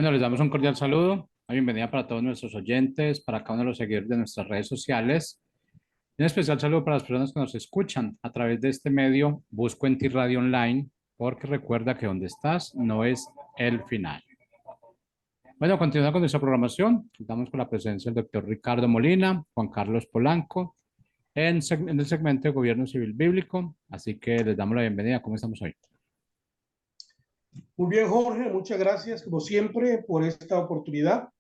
Bueno, les damos un cordial saludo, una bienvenida para todos nuestros oyentes, para cada uno de los seguidores de nuestras redes sociales. Un especial saludo para las personas que nos escuchan a través de este medio, Busco en Ti Radio Online, porque recuerda que donde estás no es el final. Bueno, continuando con nuestra programación, contamos con la presencia del doctor Ricardo Molina, Juan Carlos Polanco, en el segmento de Gobierno Civil Bíblico. Así que les damos la bienvenida. ¿Cómo estamos hoy? Muy bien, Jorge, muchas gracias, como siempre, por esta oportunidad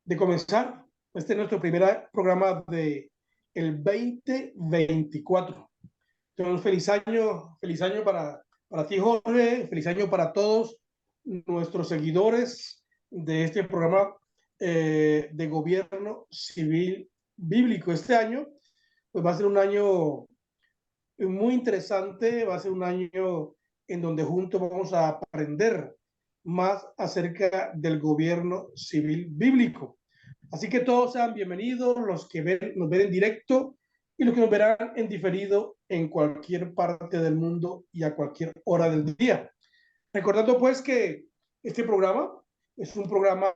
de comenzar. Este es nuestro primer programa de el 2024. Entonces, feliz año para ti, Jorge, feliz año para todos nuestros seguidores de este programa de gobierno civil bíblico. Este año, pues va a ser un año muy interesante, va a ser un año en donde juntos vamos a aprender más acerca del gobierno civil bíblico. Así que todos sean bienvenidos, los que nos ven en directo y los que nos verán en diferido en cualquier parte del mundo y a cualquier hora del día. Recordando pues que este programa es un programa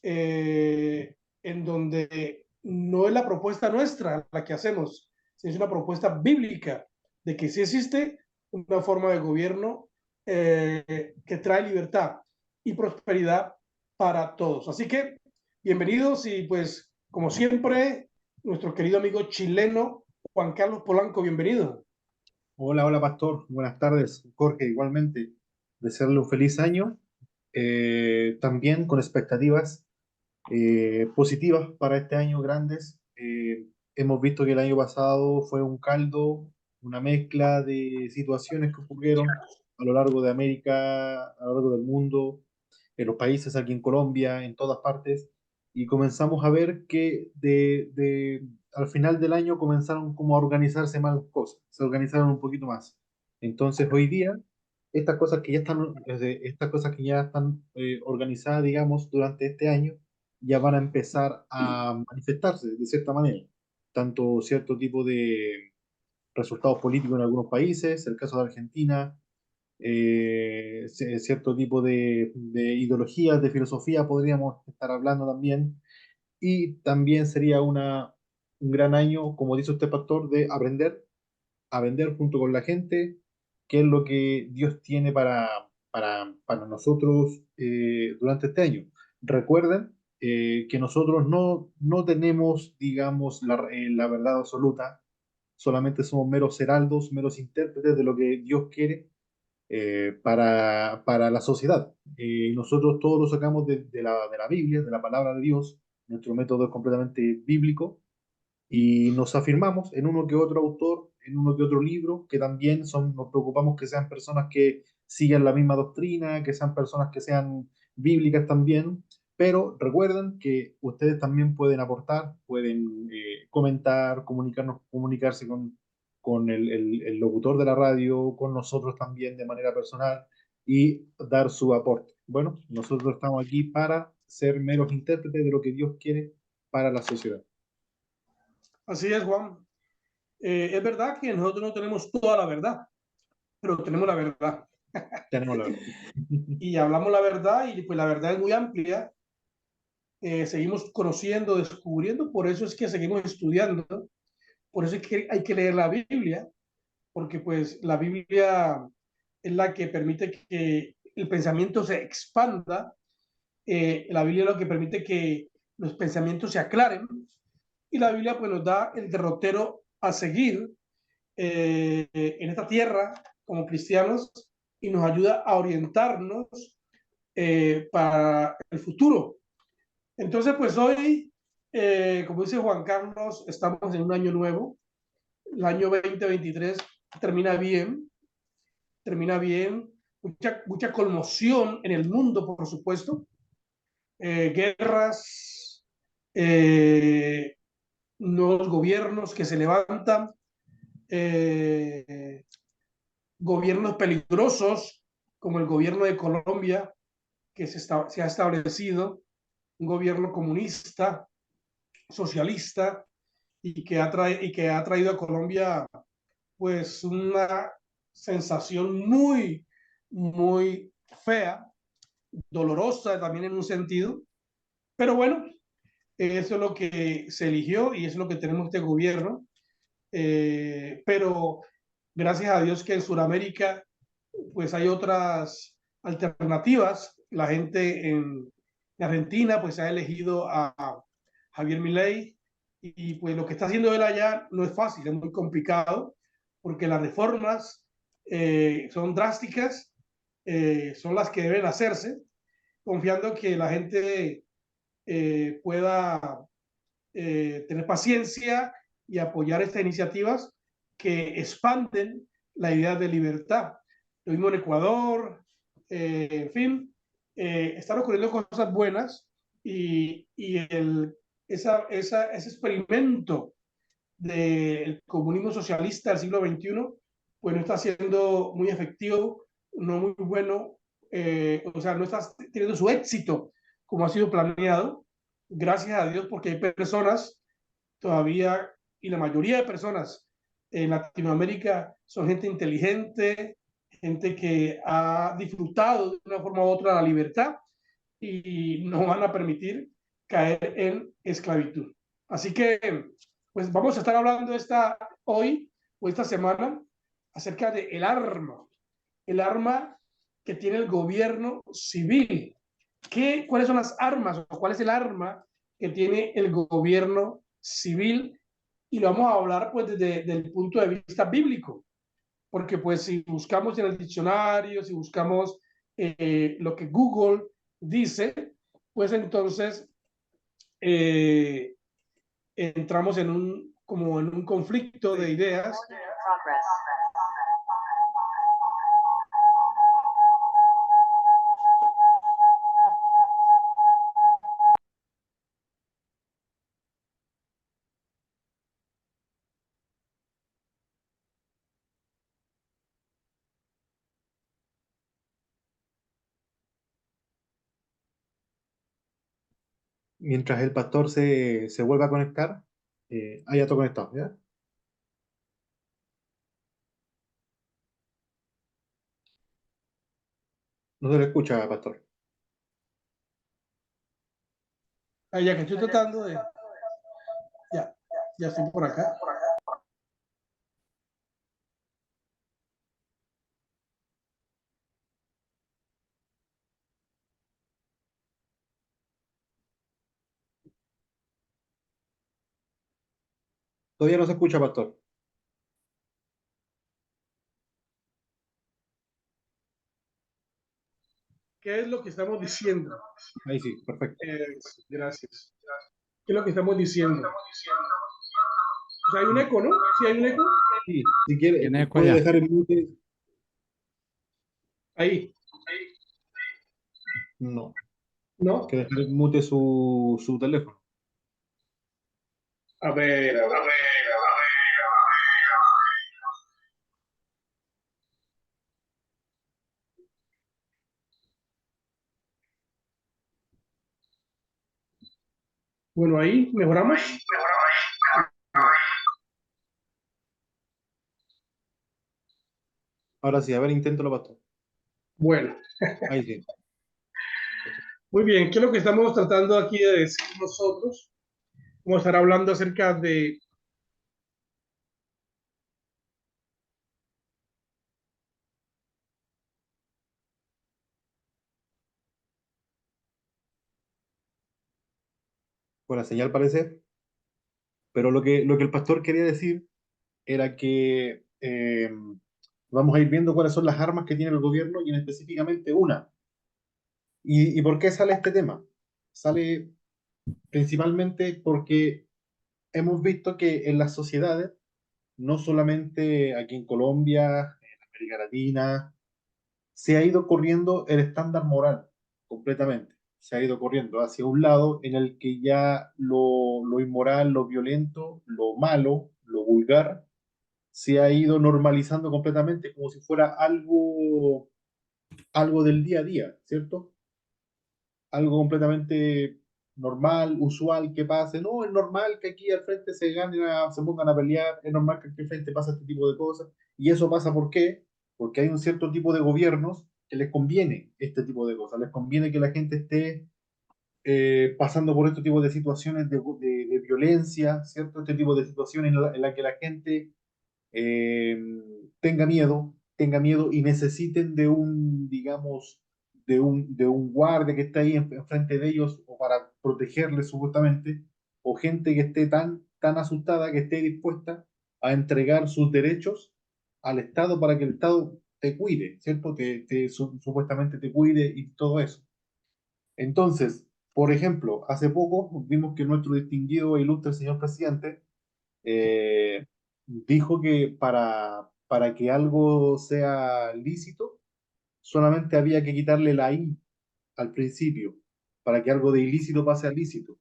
en donde no es la propuesta nuestra la que hacemos, sino es una propuesta bíblica de que sí existe una forma de gobierno que trae libertad y prosperidad para todos. Así que bienvenidos y pues como siempre, nuestro querido amigo chileno Juan Carlos Polanco, bienvenido. Hola, hola Pastor, buenas tardes, Jorge, igualmente, desearle un feliz año, también con expectativas positivas para este año grandes. Hemos visto que el año pasado fue un caldo, una mezcla de situaciones que ocurrieron a lo largo de América, a lo largo del mundo, en los países, aquí en Colombia, en todas partes, y comenzamos a ver que al final del año comenzaron como a organizarse más las cosas, se organizaron un poquito más. Entonces hoy día, estas cosas que ya están organizadas, digamos, durante este año, ya van a empezar a manifestarse de cierta manera, tanto cierto tipo de resultados políticos en algunos países, el caso de Argentina, cierto tipo de ideologías, de filosofía, podríamos estar hablando también, y también sería un gran año, como dice usted, Pastor, de aprender junto con la gente qué es lo que Dios tiene para nosotros durante este año. Recuerden que nosotros no tenemos, digamos, la verdad absoluta, solamente somos meros heraldos, meros intérpretes de lo que Dios quiere para la sociedad. Nosotros todos lo sacamos de la Biblia, de la palabra de Dios. Nuestro método es completamente bíblico y nos afirmamos en uno que otro autor, en uno que otro libro, que también nos preocupamos que sean personas que sigan la misma doctrina, que sean personas que sean bíblicas también, pero recuerden que ustedes también pueden aportar, pueden comentar, comunicarse con el locutor de la radio, con nosotros también de manera personal y dar su aporte. Bueno, nosotros estamos aquí para ser meros intérpretes de lo que Dios quiere para la sociedad. Así es, Juan. Es verdad que nosotros no tenemos toda la verdad, pero tenemos la verdad. Tenemos la verdad. Y hablamos la verdad y pues la verdad es muy amplia. Seguimos conociendo, descubriendo, por eso es que seguimos estudiando, por eso es que hay que leer la Biblia, porque pues la Biblia es la que permite que el pensamiento se expanda, la Biblia es lo que permite que los pensamientos se aclaren y la Biblia pues nos da el derrotero a seguir en esta tierra como cristianos y nos ayuda a orientarnos para el futuro. Entonces, pues hoy, como dice Juan Carlos, estamos en un año nuevo. El año 2023 termina bien, termina bien. Mucha conmoción en el mundo, por supuesto. Guerras, eh, nuevos gobiernos que se levantan, eh, gobiernos peligrosos, como el gobierno de Colombia, que se ha establecido, un gobierno comunista, socialista, y que ha traído a Colombia pues una sensación muy, muy fea dolorosa también en un sentido, pero bueno, eso es lo que se eligió y eso es lo que tenemos este gobierno. Pero gracias a Dios que en Sudamérica pues hay otras alternativas. La gente en Argentina pues ha elegido a Javier Milei y pues lo que está haciendo él allá no es fácil, es muy complicado porque las reformas son drásticas, son las que deben hacerse, confiando que la gente pueda tener paciencia y apoyar estas iniciativas que expanden la idea de libertad. Lo mismo en Ecuador, en fin, están ocurriendo cosas buenas y ese experimento del comunismo socialista del siglo XXI, pues no está siendo muy efectivo, no muy bueno, o sea, no está teniendo su éxito como ha sido planeado, gracias a Dios, porque hay personas todavía, y la mayoría de personas en Latinoamérica son gente inteligente, gente que ha disfrutado de una forma u otra la libertad y no van a permitir caer en esclavitud. Así que, pues vamos a estar hablando hoy o esta semana acerca del el arma que tiene el gobierno civil. ¿Cuáles son las armas o cuál es el arma que tiene el gobierno civil? Y lo vamos a hablar pues desde el punto de vista bíblico, porque pues si buscamos en el diccionario, si buscamos lo que Google dice, pues entonces eh, entramos como en un conflicto de ideas. Mientras el pastor se vuelva a conectar, ya está conectado, ¿ya? No se le escucha, pastor. Ya que estoy tratando de... Ya, ya estoy por acá. Todavía no se escucha, pastor. ¿Qué es lo que estamos diciendo? Ahí sí, perfecto. Gracias. ¿Qué es lo que estamos diciendo? O sea, hay un eco, ¿no? Sí, hay un eco. Sí, si quiere, Tiene eco puede allá. dejar el mute. Ahí, No, que ¿no? dejar el mute su teléfono. A ver, a ver. Bueno, ahí mejoramos. Ahora sí, a ver, inténtalo, pastor. Bueno, Ahí sí. muy bien. ¿Qué es lo que estamos tratando aquí de decir nosotros? Vamos a estar hablando acerca de... Por la señal parece. Pero lo que el pastor quería decir era que vamos a ir viendo cuáles son las armas que tiene el gobierno y en específicamente una. ¿Y por qué sale este tema? Sale principalmente porque hemos visto que en las sociedades, no solamente aquí en Colombia, en América Latina, se ha ido corriendo el estándar moral completamente. Se ha ido corriendo hacia un lado en el que ya lo inmoral, lo violento, lo malo, lo vulgar, se ha ido normalizando completamente como si fuera algo del día a día, ¿cierto? Algo completamente normal, usual que pase. No, es normal que aquí al frente se pongan a pelear, es normal que aquí al frente pase este tipo de cosas. Y eso pasa ¿por qué? Porque hay un cierto tipo de gobiernos que les conviene este tipo de cosas, les conviene que la gente esté pasando por este tipo de situaciones de violencia, ¿cierto? Este tipo de situaciones en la que la gente eh, tenga miedo y necesiten de un, digamos, de un guardia que está ahí enfrente de ellos o para protegerles supuestamente, o gente que esté tan asustada que esté dispuesta a entregar sus derechos al Estado para que el Estado te cuide, ¿cierto? Supuestamente te cuide y todo eso. Entonces, por ejemplo, hace poco vimos que nuestro distinguido e ilustre señor presidente dijo que para que algo sea lícito, solamente había que quitarle la I al principio, para que algo de ilícito pase a lícito.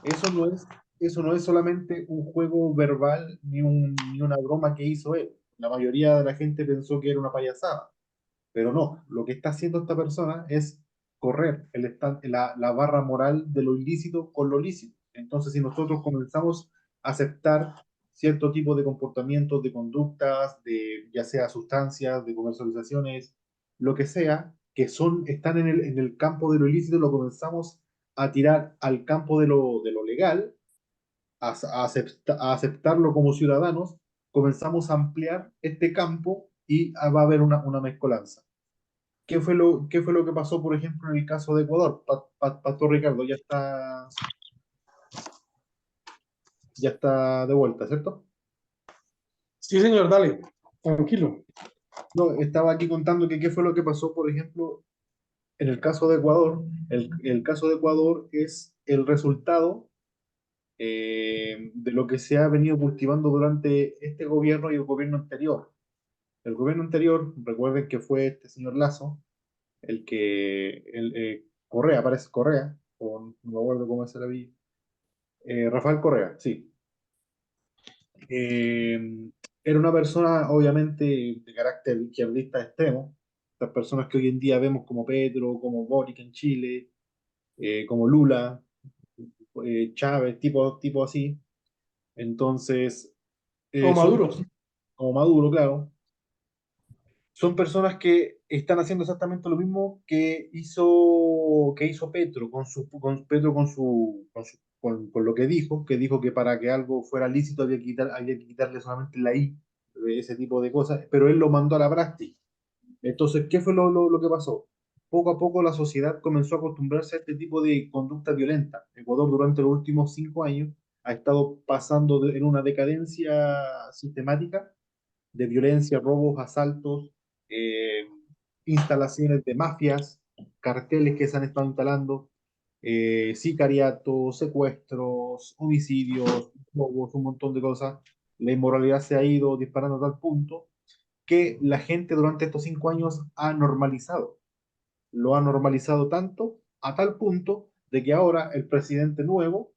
Eso no es, eso no es solamente un juego verbal ni una broma que hizo él. La mayoría de la gente pensó que era una payasada. Pero no, lo que está haciendo esta persona es correr la barra moral de lo ilícito con lo lícito. Entonces, si nosotros comenzamos a aceptar cierto tipo de comportamientos, de conductas, de ya sea sustancias, de comercializaciones, lo que sea, están en el campo de lo ilícito, lo comenzamos a tirar al campo de lo legal, a aceptarlo como ciudadanos, comenzamos a ampliar este campo y va a haber una mezcolanza. Qué fue lo que pasó, por ejemplo, en el caso de Ecuador? Pastor Ricardo ya está de vuelta, ¿cierto? Sí, señor, dale, tranquilo. No, estaba aquí contando que qué fue lo que pasó, por ejemplo, en el caso de Ecuador. El caso de Ecuador es el resultado de lo que se ha venido cultivando durante este gobierno y el gobierno anterior. El gobierno anterior, recuerden que fue este señor Lazo, Correa, parece Correa, o no me acuerdo cómo es la vi. Rafael Correa, sí. Eh, Era una persona, obviamente, de carácter izquierdista extremo. Las personas que hoy en día vemos como Petro, como Boric en Chile, como Lula, Chávez, tipo así. Entonces, O son Maduro. personas como Maduro, claro. Son personas que están haciendo exactamente lo mismo que hizo Petro Petro con lo que dijo que para que algo fuera lícito había que quitarle solamente la I, ese tipo de cosas, pero él lo mandó a la práctica. Entonces, ¿qué fue lo que pasó? Poco a poco la sociedad comenzó a acostumbrarse a este tipo de conducta violenta. Ecuador durante los últimos 5 años ha estado pasando en una decadencia sistemática de violencia, robos, asaltos, eh, instalaciones de mafias, carteles que se han estado instalando, sicariatos, secuestros, homicidios, robos, un montón de cosas. La inmoralidad se ha ido disparando a tal punto que la gente durante estos 5 años ha normalizado. Lo ha normalizado tanto, a tal punto de que ahora el presidente nuevo,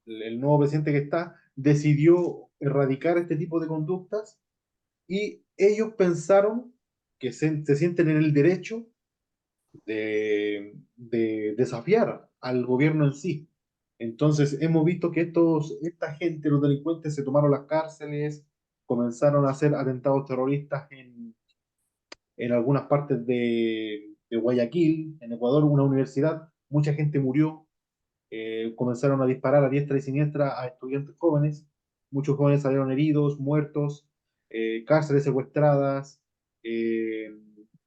el nuevo presidente que está, decidió erradicar este tipo de conductas y ellos pensaron que se sienten en el derecho de desafiar al gobierno en sí. Entonces hemos visto que esta gente, los delincuentes, se tomaron las cárceles, comenzaron a hacer atentados terroristas en algunas partes de Guayaquil, en Ecuador, una universidad, mucha gente murió, comenzaron a disparar a diestra y siniestra a estudiantes jóvenes, muchos jóvenes salieron heridos, muertos, cárceles secuestradas,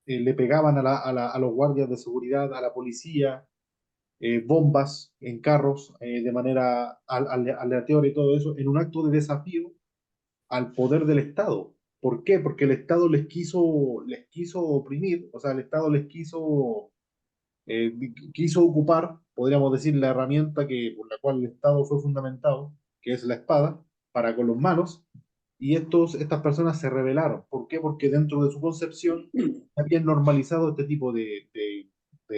le pegaban a los guardias de seguridad, a la policía, bombas en carros de manera aleatoria y todo eso, en un acto de desafío al poder del Estado. ¿Por qué? Porque el Estado les quiso oprimir, o sea, el Estado quiso ocupar, podríamos decir, la herramienta por la cual el Estado fue fundamentado, que es la espada, para con los malos, y estas personas se rebelaron. ¿Por qué? Porque dentro de su concepción habían normalizado este tipo de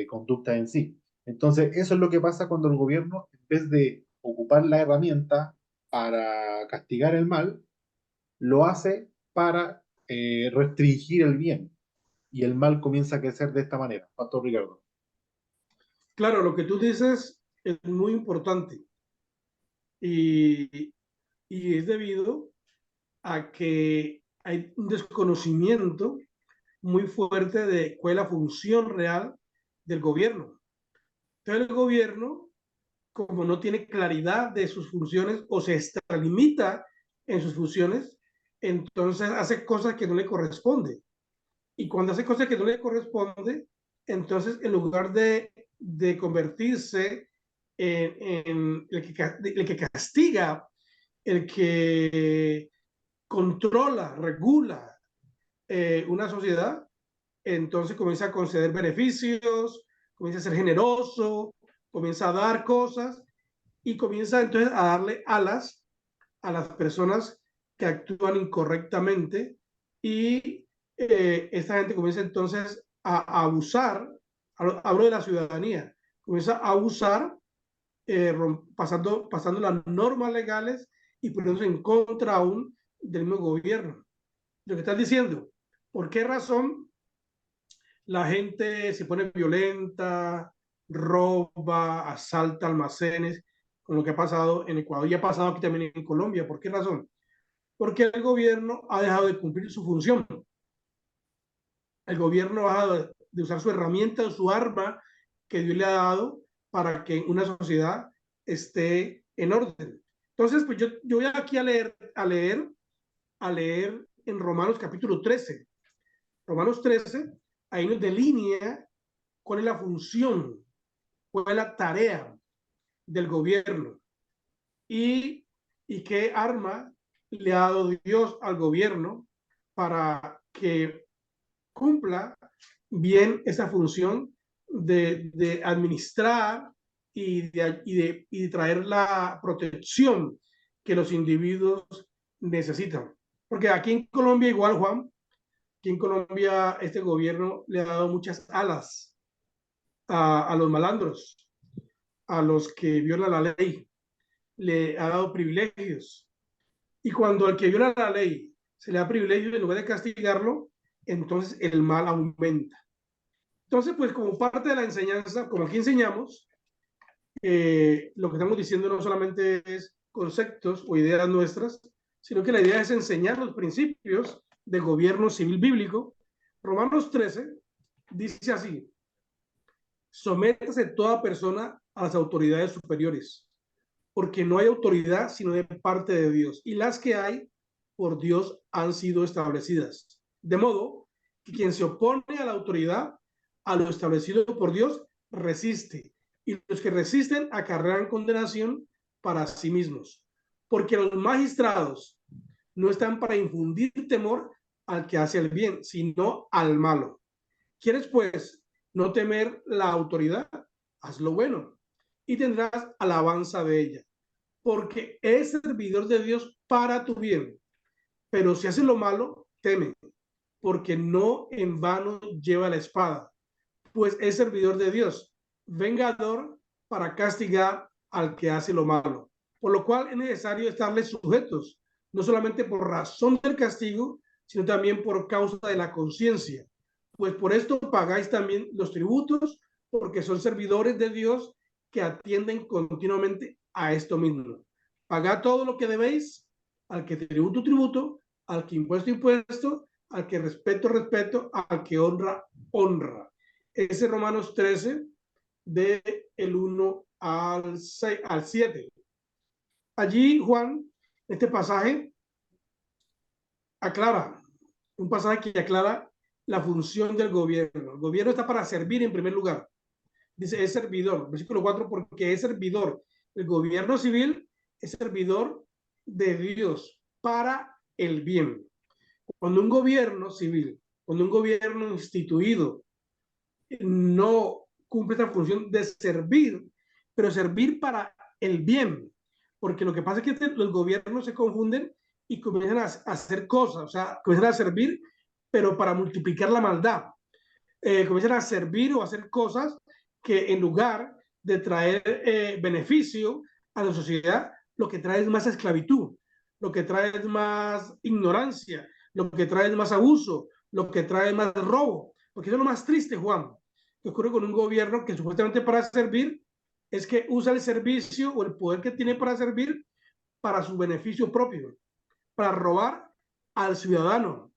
conducta en sí. Entonces, eso es lo que pasa cuando el gobierno, en vez de ocupar la herramienta para castigar el mal, lo hace para restringir el bien, y el mal comienza a crecer de esta manera. Pastor Ricardo. Claro, lo que tú dices es muy importante y, y es debido a que hay un desconocimiento muy fuerte de cuál es la función real del gobierno. Entonces el gobierno, como no tiene claridad de sus funciones o se extralimita en sus funciones, entonces hace cosas que no le corresponde. Y cuando hace cosas que no le corresponde, entonces en lugar de convertirse en el que castiga, el que controla, regula una sociedad, entonces comienza a conceder beneficios, comienza a ser generoso, comienza a dar cosas y comienza entonces a darle alas a las personas que actúan incorrectamente y esta gente comienza entonces a abusar, hablo de la ciudadanía, comienza a abusar pasando las normas legales y poniéndose en contra aún del mismo gobierno. Lo que estás diciendo, ¿por qué razón la gente se pone violenta, roba, asalta almacenes, con lo que ha pasado en Ecuador y ha pasado aquí también en Colombia? ¿Por qué razón? Porque el gobierno ha dejado de cumplir su función. El gobierno ha dejado de usar su herramienta, su arma que Dios le ha dado para que una sociedad esté en orden. Entonces, pues yo voy aquí a leer en Romanos capítulo 13. Romanos 13, ahí nos delinea cuál es la función, cuál es la tarea del gobierno y qué arma le ha dado Dios al gobierno para que cumpla bien esa función de administrar y de traer la protección que los individuos necesitan. Porque aquí en Colombia igual, Juan, aquí en Colombia este gobierno le ha dado muchas alas a los malandros, a los que violan la ley, le ha dado privilegios. Y cuando al que viola la ley se le da privilegios, en lugar de castigarlo, entonces el mal aumenta. Entonces, pues como parte de la enseñanza, como aquí enseñamos, lo que estamos diciendo no solamente es conceptos o ideas nuestras, sino que la idea es enseñar los principios del gobierno civil bíblico. Romanos 13 dice así: sométase toda persona a las autoridades superiores, porque no hay autoridad sino de parte de Dios, y las que hay por Dios han sido establecidas. De modo que quien se opone a la autoridad, a lo establecido por Dios, resiste, y los que resisten acarrean condenación para sí mismos, porque los magistrados no están para infundir temor al que hace el bien, sino al malo. ¿Quieres pues no temer la autoridad? Haz lo bueno y tendrás alabanza de ella, porque es servidor de Dios para tu bien. Pero si haces lo malo, teme, porque no en vano lleva la espada, pues es servidor de Dios, vengador para castigar al que hace lo malo. Por lo cual es necesario estarles sujetos, no solamente por razón del castigo, sino también por causa de la conciencia. Pues por esto pagáis también los tributos, porque son servidores de Dios que atienden continuamente a esto mismo. Pagad todo lo que debéis, al que tributo, tributo, al que impuesto, impuesto, al que respeto, respeto, al que honra, honra. Ese Romanos 13, de el 1 al 6, al 7. Allí Juan, este pasaje aclara, un pasaje que aclara la función del gobierno. El gobierno está para servir en primer lugar. Dice, es servidor, versículo 4, porque es servidor. El gobierno civil es servidor de Dios para el bien. Cuando un gobierno civil, cuando un gobierno instituido no cumple esta función de servir, pero servir para el bien, porque lo que pasa es que los gobiernos se confunden y comienzan a hacer cosas, o sea, comienzan a servir, pero para multiplicar la maldad. Comienzan a servir o a hacer cosas que en lugar de traer beneficio a la sociedad, lo que trae es más esclavitud, lo que trae es más ignorancia, lo que trae es más abuso, lo que trae es más robo. Porque eso es lo más triste, Juan, que ocurre con un gobierno que supuestamente para servir es que usa el servicio o el poder que tiene para servir para su beneficio propio, para robar al ciudadano,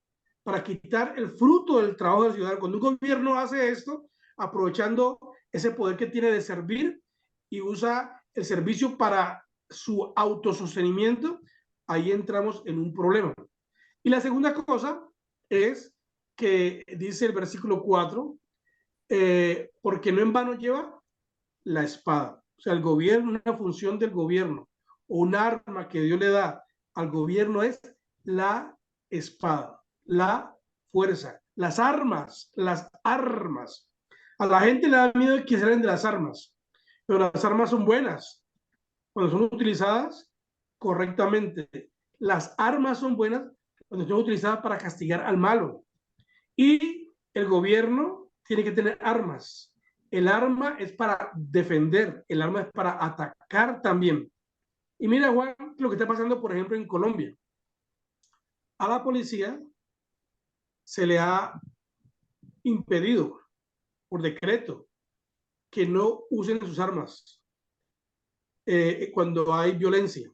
para quitar el fruto del trabajo del ciudadano. Cuando un gobierno hace esto, aprovechando ese poder que tiene de servir y usa el servicio para su autosostenimiento, ahí entramos en un problema. Y la segunda cosa es que dice el versículo 4, porque no en vano lleva la espada. O sea, el gobierno, una función del gobierno o un arma que Dios le da al gobierno es la espada, la fuerza, las armas, las armas. A la gente le da miedo que salen de las armas, pero las armas son buenas cuando son utilizadas correctamente. Las armas son buenas cuando son utilizadas para castigar al malo. Y el gobierno tiene que tener armas. El arma es para defender, el arma es para atacar también. Y mira, Juan, lo que está pasando, por ejemplo, en Colombia. A la policía se le ha impedido por decreto que no usen sus armas cuando hay violencia,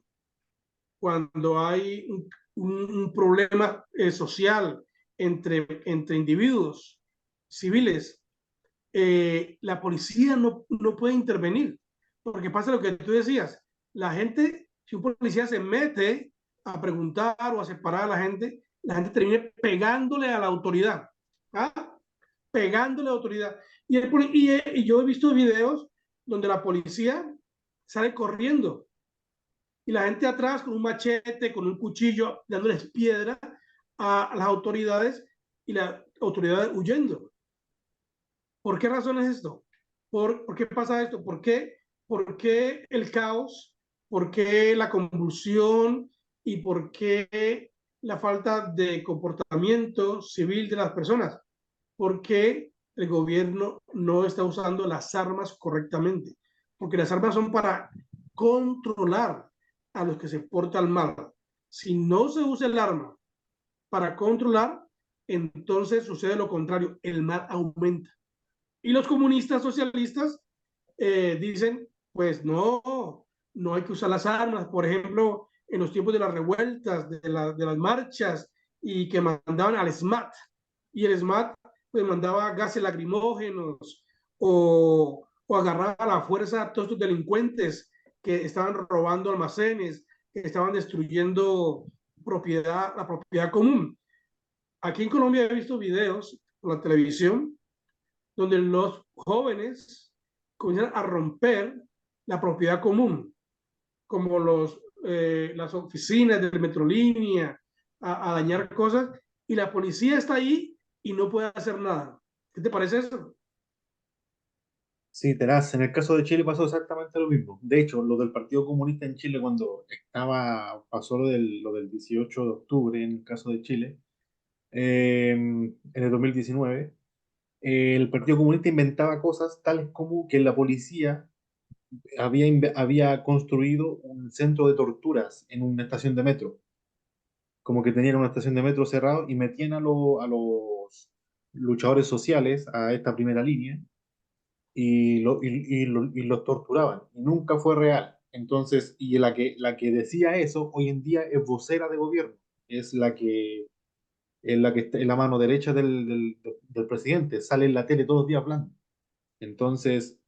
cuando hay un problema social entre individuos civiles. La policía no puede intervenir, porque pasa lo que tú decías, la gente, si un policía se mete a preguntar o a separar a la gente termina pegándole a la autoridad, ¿ah? Pegándole a la autoridad. Y yo he visto videos donde la policía sale corriendo y la gente atrás con un machete, con un cuchillo, dándoles piedra a las autoridades y las autoridades huyendo. ¿Por qué razón es esto? ¿Por qué pasa esto? ¿Por qué el caos? ¿Por qué la convulsión? ¿Y por qué la falta de comportamiento civil de las personas? Porque el gobierno no está usando las armas correctamente. Porque las armas son para controlar a los que se portan mal. Si no se usa el arma para controlar, entonces sucede lo contrario, el mal aumenta. Y los comunistas socialistas dicen, pues no hay que usar las armas. Por ejemplo, en los tiempos de las revueltas, de las marchas, y que mandaban al SMAT. Y el SMAT pues mandaba gases lacrimógenos o agarraba a la fuerza a todos estos delincuentes que estaban robando almacenes, que estaban destruyendo la propiedad común. Aquí en Colombia he visto videos por la televisión donde los jóvenes comienzan a romper la propiedad común, como las oficinas de Metrolínea, a dañar cosas, y la policía está ahí y no puede hacer nada. ¿Qué te parece eso? Sí, tenaz. En el caso de Chile pasó exactamente lo mismo. De hecho, lo del Partido Comunista en Chile cuando pasó lo del 18 de octubre en el caso de Chile, en el 2019, el Partido Comunista inventaba cosas tales como que la policía había construido un centro de torturas en una estación de metro, como que tenían una estación de metro cerrado y metían a los luchadores sociales a esta primera línea y los torturaban. Y nunca fue real. Entonces, y la que decía eso hoy en día es vocera de gobierno, es la que está en la mano derecha del presidente, sale en la tele todos los días hablando. Entonces,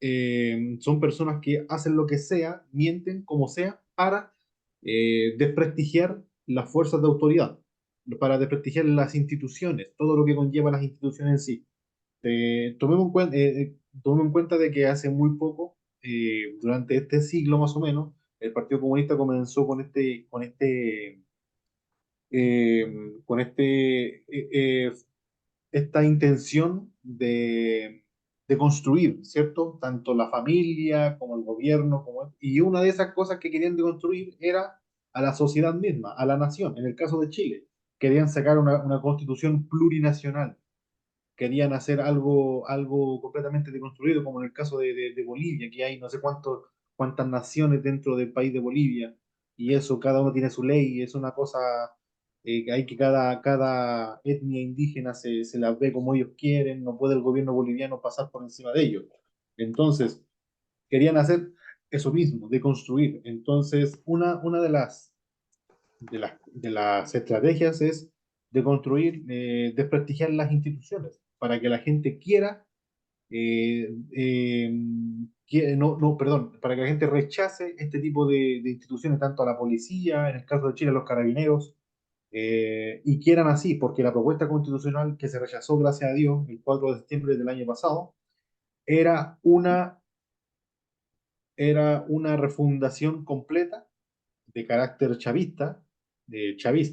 son personas que hacen lo que sea, mienten como sea, para desprestigiar las fuerzas de autoridad, para desprestigiar las instituciones, todo lo que conlleva las instituciones en sí. Tomemos en cuenta de que hace muy poco, durante este siglo más o menos, el Partido Comunista comenzó eh, con esta intención de construir, ¿cierto? Tanto la familia como el gobierno, y una de esas cosas que querían de construir era a la sociedad misma, a la nación. En el caso de Chile, querían sacar una constitución plurinacional, querían hacer algo completamente deconstruido, como en el caso de Bolivia, que hay no sé cuántas naciones dentro del país de Bolivia, y eso, cada uno tiene su ley, y es una cosa que hay que cada etnia indígena se la ve como ellos quieren, no puede el gobierno boliviano pasar por encima de ellos. Entonces, querían hacer eso mismo, deconstruir. Entonces, una de las estrategias es de construir, desprestigiar las instituciones, para que la gente quiera, perdón, para que la gente rechace este tipo de instituciones, tanto a la policía, en el caso de Chile, a los carabineros, y quieran así, porque la propuesta constitucional que se rechazó, gracias a Dios, el 4 de septiembre del año pasado, era una refundación completa de carácter chavista,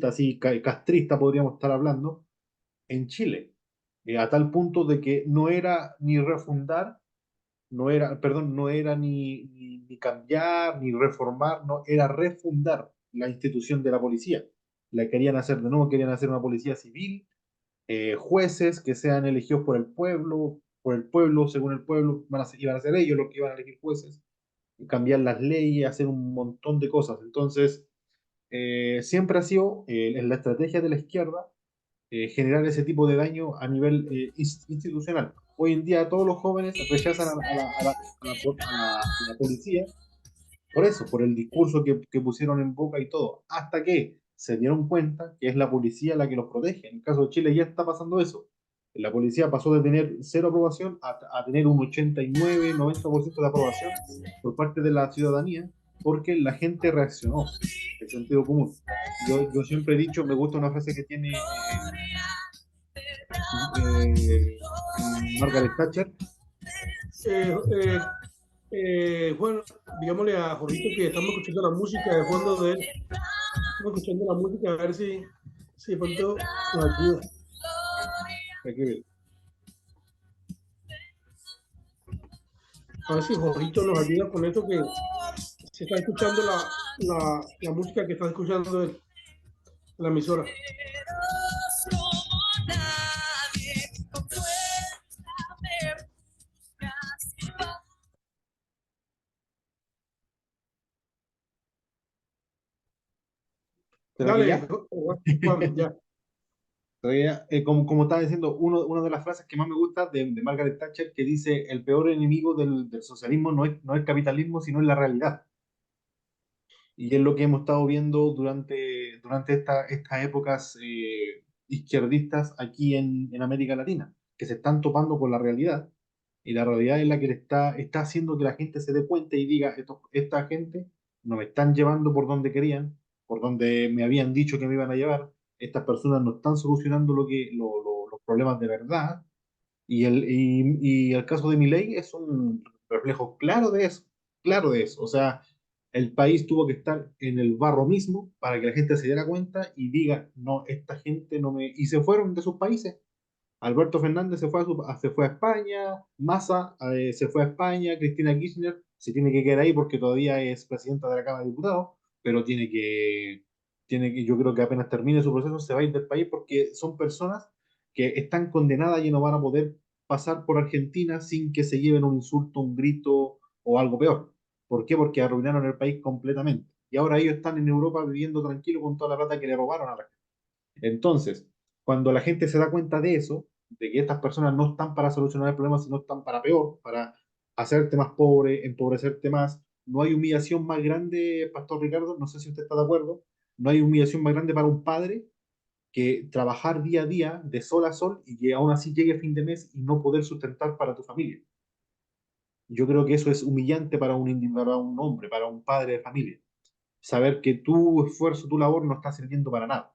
así, castrista podríamos estar hablando, en Chile, a tal punto de que no era ni refundar, no era ni cambiar, ni reformar, no, era refundar la institución de la policía. La querían hacer de nuevo, querían hacer una policía civil, jueces que sean elegidos por el pueblo, según el pueblo, iban a ser ellos los que iban a elegir jueces, cambiar las leyes, hacer un montón de cosas. Entonces, siempre ha sido en la estrategia de la izquierda generar ese tipo de daño a nivel institucional. Hoy en día todos los jóvenes rechazan a la policía por eso, por el discurso que pusieron en boca y todo, hasta que se dieron cuenta que es la policía la que los protege. En el caso de Chile ya está pasando eso. La policía pasó de tener cero aprobación a tener un 89-90% de aprobación por parte de la ciudadanía, porque la gente reaccionó, el sentido común. Yo siempre he dicho, me gusta una frase que tiene Margaret Thatcher. Juan, digámosle a Jorgito que estamos escuchando la música de fondo de él. Estamos escuchando la música a ver si de pronto nos ayuda. A ver si Jorgito nos ayuda con esto que se está escuchando la música que está escuchando él, la emisora. Dale, Juan, ya. Como estaba diciendo, una de las frases que más me gusta de Margaret Thatcher, que dice, el peor enemigo del socialismo no es el capitalismo, sino es la realidad. Y es lo que hemos estado viendo durante estas épocas izquierdistas aquí en América Latina, que se están topando con la realidad, y la realidad es la que está haciendo que la gente se dé cuenta y diga, esta gente no me están llevando por donde querían, por donde me habían dicho que me iban a llevar, estas personas no están solucionando los problemas de verdad, y el caso de Milei es un reflejo claro de eso. O sea, el país tuvo que estar en el barro mismo para que la gente se diera cuenta y diga, no, esta gente no me... Y se fueron de sus países. Alberto Fernández se fue a España, Massa se fue a España, Cristina Kirchner se tiene que quedar ahí porque todavía es presidenta de la Cámara de Diputados, pero yo creo que apenas termine su proceso se va a ir del país porque son personas que están condenadas y no van a poder pasar por Argentina sin que se lleven un insulto, un grito o algo peor. ¿Por qué? Porque arruinaron el país completamente. Y ahora ellos están en Europa viviendo tranquilo con toda la plata que le robaron a la gente. Entonces, cuando la gente se da cuenta de eso, de que estas personas no están para solucionar el problema, sino están para peor, para hacerte más pobre, empobrecerte más, no hay humillación más grande, Pastor Ricardo, no sé si usted está de acuerdo, no hay humillación más grande para un padre que trabajar día a día, de sol a sol, y que aún así llegue fin de mes y no poder sustentar para tu familia. Yo creo que eso es humillante para un hombre, para un padre de familia. Saber que tu esfuerzo, tu labor no está sirviendo para nada.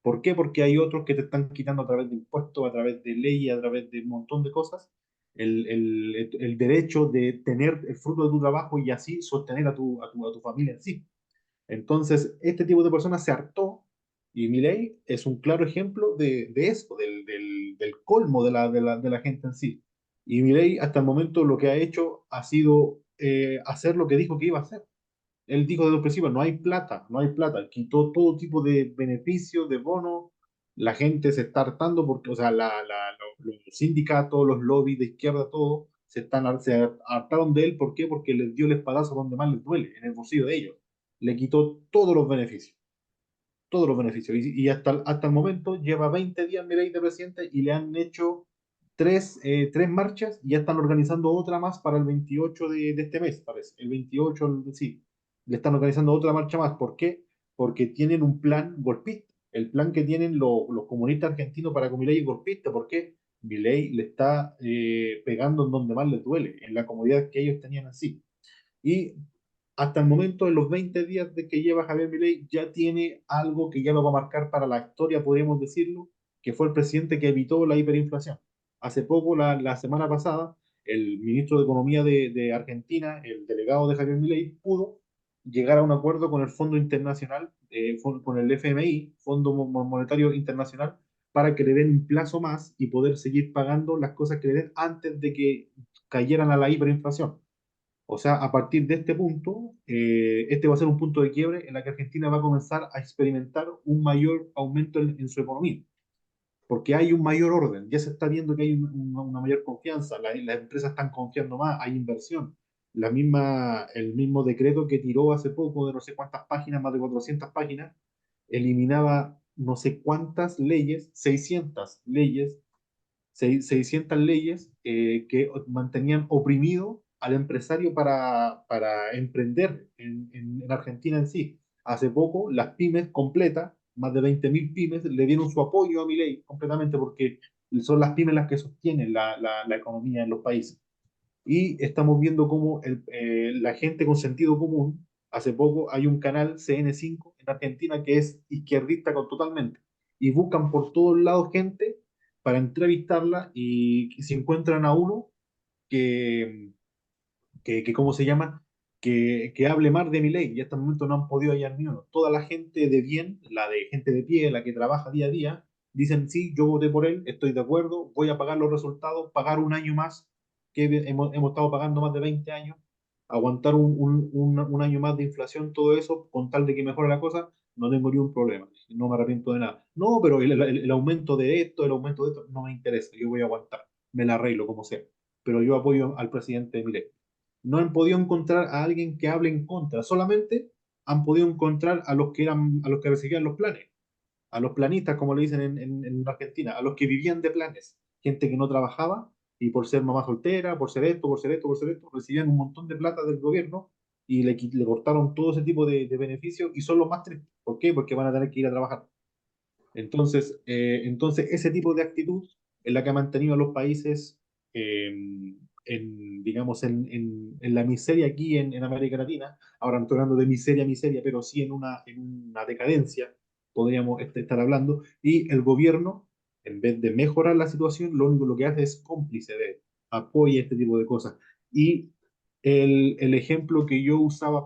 ¿Por qué? Porque hay otros que te están quitando a través de impuestos, a través de leyes, a través de un montón de cosas, el derecho de tener el fruto de tu trabajo y así sostener a tu familia en sí. Entonces, este tipo de personas se hartó y Milei es un claro ejemplo de eso, del colmo de la gente en sí. Y Milei hasta el momento lo que ha hecho ha sido hacer lo que dijo que iba a hacer. Él dijo desde el principio, no hay plata, no hay plata. Quitó todo tipo de beneficios, de bonos. La gente se está hartando porque, o sea, los sindicatos, los lobbies de izquierda, todo, se hartaron de él. ¿Por qué? Porque les dio el espadazo donde más les duele, en el bolsillo de ellos. Le quitó todos los beneficios. Todos los beneficios. Y hasta el momento lleva 20 días Milei de presidente y le han hecho tres marchas y ya están organizando otra más para el 28 de este mes, parece. El 28, sí. Le están organizando otra marcha más. ¿Por qué? Porque tienen un plan golpista. el plan que tienen los comunistas argentinos para con Milei es golpista, porque Milei le está pegando en donde más les duele, en la comodidad que ellos tenían así. Y hasta el momento, en los 20 días de que lleva Javier Milei, ya tiene algo que ya lo va a marcar para la historia, podríamos decirlo, que fue el presidente que evitó la hiperinflación. Hace poco, la semana pasada, el ministro de Economía de Argentina, el delegado de Javier Milei, pudo llegar a un acuerdo con el Fondo Internacional, con el FMI, Fondo Monetario Internacional, para que le den un plazo más y poder seguir pagando las cosas que le den antes de que cayeran a la hiperinflación. O sea, a partir de este punto, este va a ser un punto de quiebre en la que Argentina va a comenzar a experimentar un mayor aumento en su economía, porque hay un mayor orden, ya se está viendo que hay una mayor confianza, las empresas están confiando más, hay inversión. El mismo decreto que tiró hace poco de no sé cuántas páginas, más de 400 páginas, eliminaba no sé cuántas leyes, 600 leyes que mantenían oprimido al empresario para emprender en Argentina en sí. Hace poco, las pymes completas, más de 20.000 pymes, le dieron su apoyo a Milei completamente porque son las pymes las que sostienen la economía en los países. Y estamos viendo cómo la gente con sentido común, hace poco hay un canal CN5 en Argentina que es izquierdista totalmente, y buscan por todos lados gente para entrevistarla y si encuentran a uno que, ¿cómo se llama? Que hable más de mi ley, y hasta el momento no han podido hallar ni uno. Toda la gente de bien, la de gente de pie, la que trabaja día a día, dicen, sí, yo voté por él, estoy de acuerdo, voy a pagar los resultados, pagar un año más, que hemos estado pagando más de 20 años, aguantar un año más de inflación, todo eso, con tal de que mejore la cosa, no tengo ni un problema, no me arrepiento de nada. No, pero el aumento de esto, el aumento de esto, no me interesa, yo voy a aguantar, me la arreglo como sea, pero yo apoyo al presidente de Milei. No han podido encontrar a alguien que hable en contra, solamente han podido encontrar a los que recibían los planes, a los planistas, como le dicen en Argentina, a los que vivían de planes, gente que no trabajaba y por ser mamá soltera, por ser esto, por ser esto, por ser esto, recibían un montón de plata del gobierno y le cortaron todo ese tipo de beneficios y son los más tristes. ¿Por qué? Porque van a tener que ir a trabajar. Entonces ese tipo de actitud es la que ha mantenido a los países, digamos, en la miseria aquí en América Latina. Ahora no estoy hablando de miseria, miseria, pero sí en una decadencia, podríamos estar hablando. Y el gobierno, en vez de mejorar la situación, lo único que hace es cómplice de, apoya este tipo de cosas. Y el ejemplo que yo usaba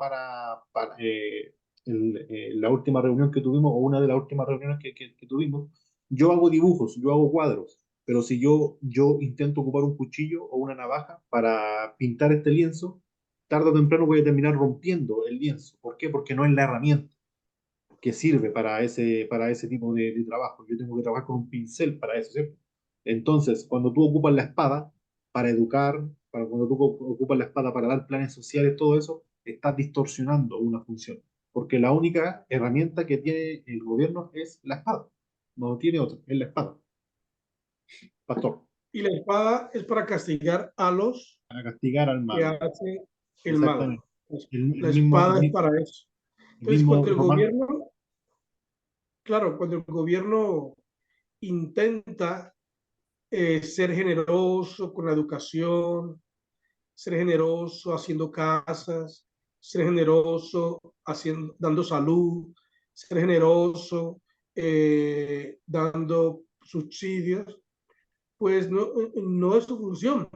la última reunión que tuvimos, o una de las últimas reuniones que tuvimos, yo hago dibujos, yo hago cuadros, pero si yo intento ocupar un cuchillo o una navaja para pintar este lienzo, tarde o temprano voy a terminar rompiendo el lienzo. ¿Por qué? Porque no es la herramienta que sirve para ese tipo de trabajo. Yo tengo que trabajar con un pincel para eso, ¿cierto? Entonces, cuando tú ocupas la espada para educar, cuando tú ocupas la espada para dar planes sociales, todo eso, estás distorsionando una función. Porque la única herramienta que tiene el gobierno es la espada. No tiene otra, es la espada. Pastor, Y la espada es para castigar a los para castigar al que malo. hacen el mal. Exactamente. El La mismo, espada es para eso. el Entonces, mismo cuando el Román. gobierno, claro, cuando el gobierno intenta ser generoso con la educación, ser generoso haciendo casas, ser generoso dando salud, ser generoso dando subsidios, pues no es su función,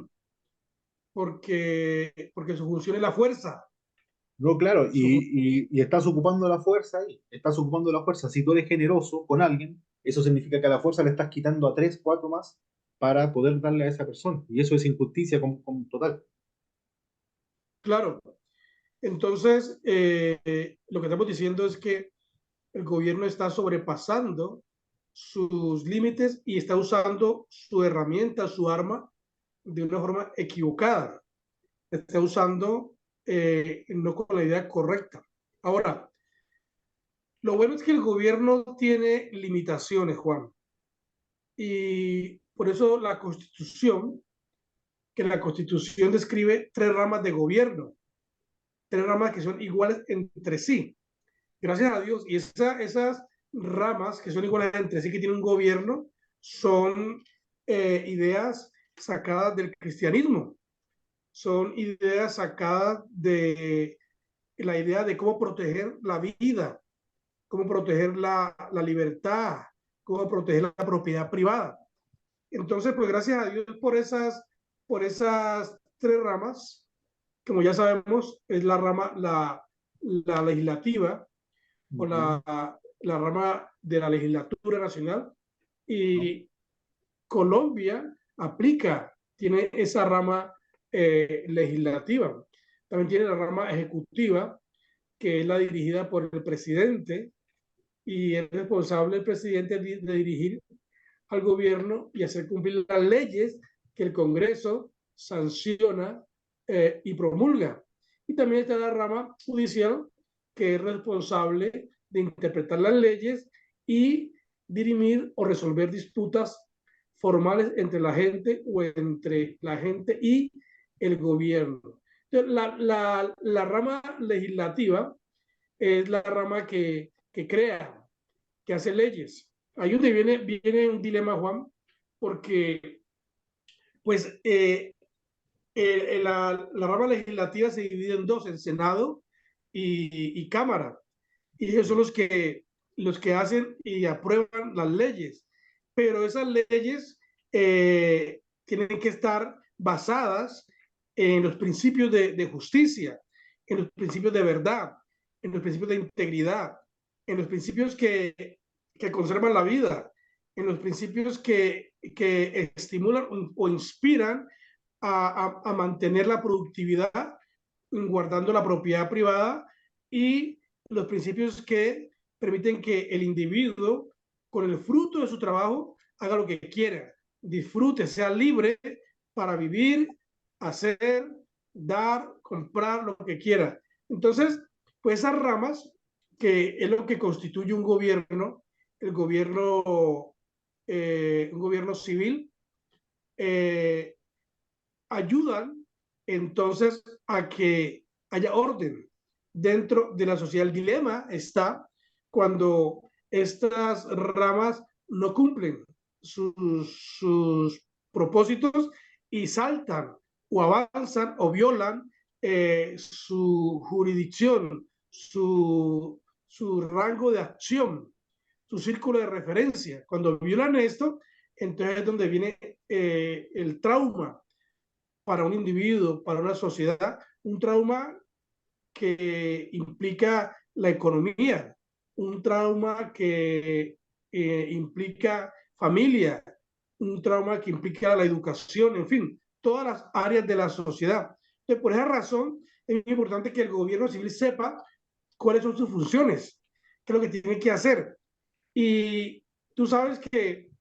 porque su función es la fuerza. No, claro, Su, y estás ocupando la fuerza ahí, estás ocupando la fuerza. Si tú eres generoso con alguien, eso significa que a la fuerza le estás quitando a tres, cuatro más para poder darle a esa persona. Y eso es injusticia como total. claro, entonces lo que estamos diciendo es que el gobierno está sobrepasando sus límites y está usando su herramienta, su arma, de una forma equivocada. Está usando no con la idea correcta. Ahora, lo bueno es que el gobierno tiene limitaciones, Juan. Y por eso la Constitución describe tres ramas de gobierno, tres ramas que son iguales entre sí. Gracias a Dios. Y esas ramas que son iguales entre sí, que tiene un gobierno, son ideas sacadas del cristianismo, son ideas sacadas de la idea de cómo proteger la vida, cómo proteger la libertad, cómo proteger la propiedad privada. Entonces, pues gracias a Dios por esas tres ramas, como ya sabemos, es la rama, la legislativa o la rama de la legislatura nacional, y Colombia aplica, tiene esa rama legislativa. También tiene la rama ejecutiva, que es la dirigida por el presidente, y es responsable el presidente de dirigir al gobierno y hacer cumplir las leyes que el Congreso sanciona y promulga. Y también está la rama judicial, que es responsable de interpretar las leyes y dirimir o resolver disputas formales entre la gente o entre la gente y el gobierno. Entonces, la rama legislativa es la rama que crea, que hace leyes. Ahí donde viene un dilema, Juan, porque pues la rama legislativa se divide en dos, en Senado y Cámara. Y ellos son los que hacen y aprueban las leyes. Pero esas leyes tienen que estar basadas en los principios de justicia, en los principios de verdad, en los principios de integridad, en los principios que conservan la vida, en los principios que estimulan o inspiran a mantener la productividad, guardando la propiedad privada, y los principios que permiten que el individuo, con el fruto de su trabajo, haga lo que quiera, disfrute, sea libre para vivir, hacer, dar, comprar lo que quiera. Entonces, pues esas ramas, que es lo que constituye un gobierno, el gobierno, un gobierno civil, eh, ayudan entonces a que haya orden dentro de la sociedad. El dilema está cuando estas ramas no cumplen sus propósitos y saltan o avanzan o violan su jurisdicción, su rango de acción, su círculo de referencia. Cuando violan esto, entonces es donde viene el trauma para un individuo, para una sociedad, un trauma que implica la economía, un trauma que implica familia, un trauma que implica la educación, en fin, todas las áreas de la sociedad. Entonces, por esa razón, es importante que el gobierno civil sepa cuáles son sus funciones, qué es lo que tiene que hacer. Y tú sabes que,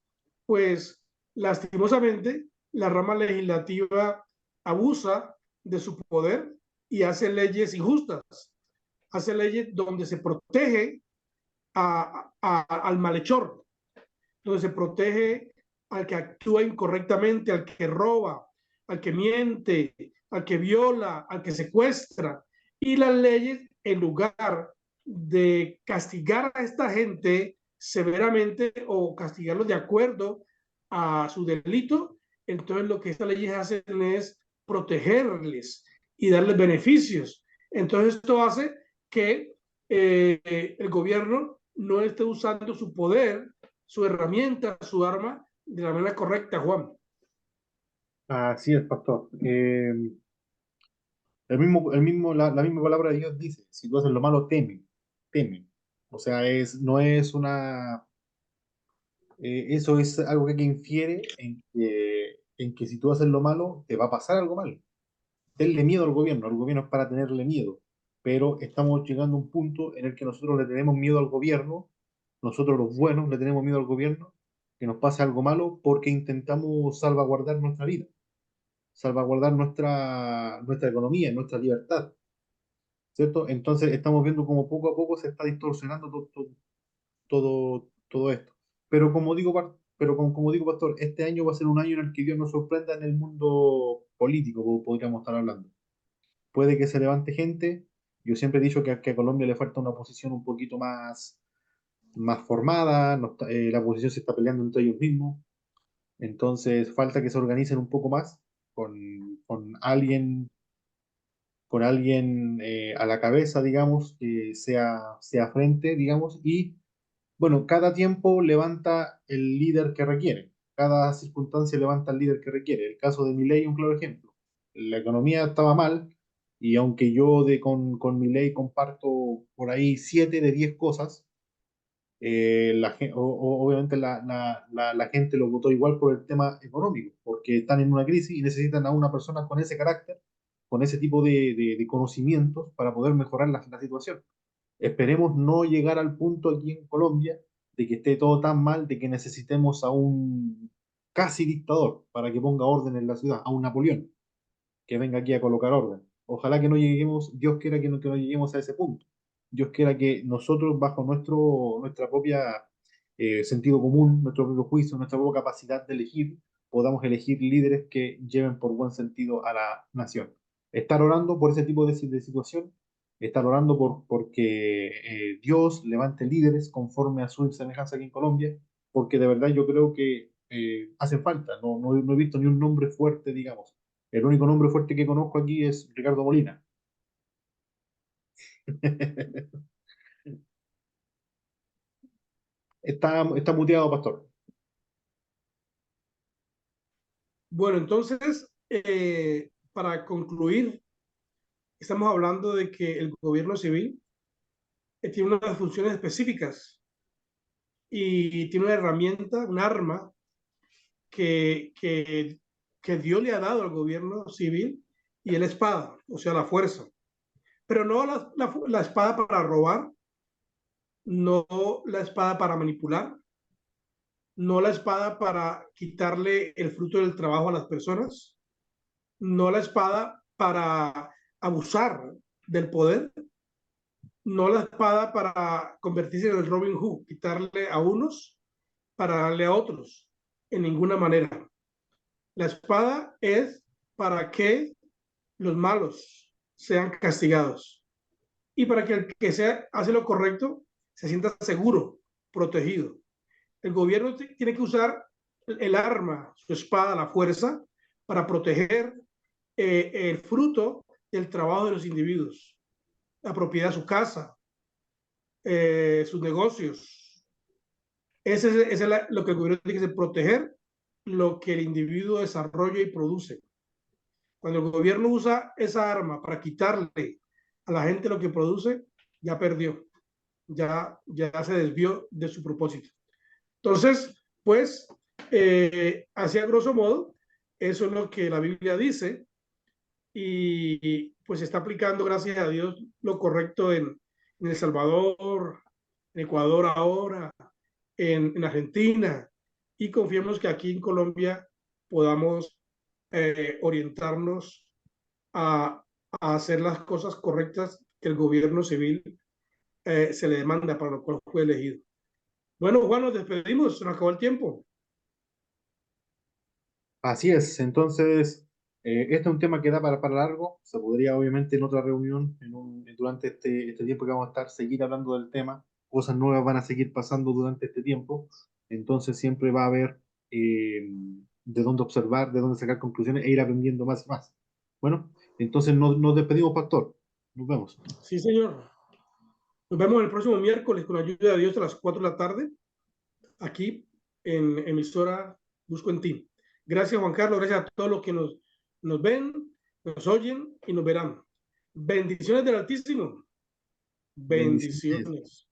pues, lastimosamente, la rama legislativa abusa de su poder y hace leyes injustas, hace leyes donde se protege al malhechor, donde se protege al que actúa incorrectamente, al que roba, al que miente, al que viola, al que secuestra. Y las leyes, en lugar de castigar a esta gente severamente o castigarlos de acuerdo a su delito, entonces lo que estas leyes hacen es protegerles y darles beneficios. Entonces esto hace que el gobierno no esté usando su poder, su herramienta, su arma, de la manera correcta, Juan. Así es, pastor. La misma palabra de Dios dice, si tú haces lo malo, teme, teme. O sea, no es una... eso es algo que infiere en que si tú haces lo malo, te va a pasar algo malo. Tenle miedo al gobierno es para tenerle miedo, pero estamos llegando a un punto en el que nosotros le tenemos miedo al gobierno, nosotros los buenos le tenemos miedo al gobierno, que nos pase algo malo porque intentamos salvaguardar nuestra vida, salvaguardar nuestra economía, nuestra libertad, ¿cierto? Entonces estamos viendo como poco a poco se está distorsionando todo esto. Pero como digo, pastor, este año va a ser un año en el que Dios nos sorprenda en el mundo político, como podríamos estar hablando. Puede que se levante gente. Yo siempre he dicho que a Colombia le falta una posición un poquito más formada, la oposición se está peleando entre ellos mismos, entonces falta que se organicen un poco más con, con alguien, con alguien a la cabeza, digamos, que sea frente, digamos, y bueno, cada tiempo levanta el líder que requiere, cada circunstancia levanta el líder que requiere. El caso de Milei es un claro ejemplo. La economía estaba mal y aunque yo con Milei comparto por ahí 7 de 10 cosas, obviamente la gente lo votó igual por el tema económico, porque están en una crisis y necesitan a una persona con ese carácter, con ese tipo de conocimientos para poder mejorar la situación. Esperemos no llegar al punto aquí en Colombia de que esté todo tan mal de que necesitemos a un casi dictador para que ponga orden en la ciudad, a un Napoleón que venga aquí a colocar orden. Ojalá que no lleguemos, Dios quiera que no lleguemos a ese punto. Dios quiera que nosotros, bajo nuestra propia sentido común, nuestro propio juicio, nuestra propia capacidad de elegir, podamos elegir líderes que lleven por buen sentido a la nación. Estar orando por ese tipo de situación, estar orando porque Dios levante líderes conforme a su semejanza aquí en Colombia, porque de verdad yo creo que hacen falta. No he visto ni un nombre fuerte, digamos. El único nombre fuerte que conozco aquí es Ricardo Molina. Está muteado, pastor. Bueno, entonces, para concluir, estamos hablando de que el gobierno civil tiene unas funciones específicas y tiene una herramienta, un arma que, que, que Dios le ha dado al gobierno civil y es la espada, o sea, la fuerza. Pero no la espada para robar, no la espada para manipular, no la espada para quitarle el fruto del trabajo a las personas, no la espada para abusar del poder, no la espada para convertirse en el Robin Hood, quitarle a unos para darle a otros, en ninguna manera. La espada es para que los malos sean castigados y para que el que hace lo correcto se sienta seguro, protegido. El gobierno tiene que usar el arma, su espada, la fuerza, para proteger el fruto del trabajo de los individuos, la propiedad de su casa, sus negocios. Ese es lo que el gobierno tiene que hacer, proteger lo que el individuo desarrolla y produce. Cuando el gobierno usa esa arma para quitarle a la gente lo que produce, ya perdió, ya se desvió de su propósito. Entonces, pues, así a grosso modo, eso es lo que la Biblia dice y pues se está aplicando, gracias a Dios, lo correcto en El Salvador, en Ecuador ahora, en Argentina, y confiemos que aquí en Colombia podamos orientarnos a, a, hacer las cosas correctas que el gobierno civil se le demanda, para lo cual fue elegido. Bueno, Juan, nos despedimos, se nos acabó el tiempo. Así es, entonces, este es un tema que da para largo. Se podría, obviamente, en otra reunión, durante este tiempo que vamos a estar, seguir hablando del tema. Cosas nuevas van a seguir pasando durante este tiempo. Entonces, siempre va a haber de dónde observar, de dónde sacar conclusiones e ir aprendiendo más y más. Bueno, entonces nos despedimos, pastor. Nos vemos. Sí, señor. Nos vemos el próximo miércoles con la ayuda de Dios a las 4 de la tarde, aquí en emisora Busco en Ti. Gracias, Juan Carlos. Gracias a todos los que nos ven, nos oyen y nos verán. Bendiciones del Altísimo. Bendiciones. Bendiciones.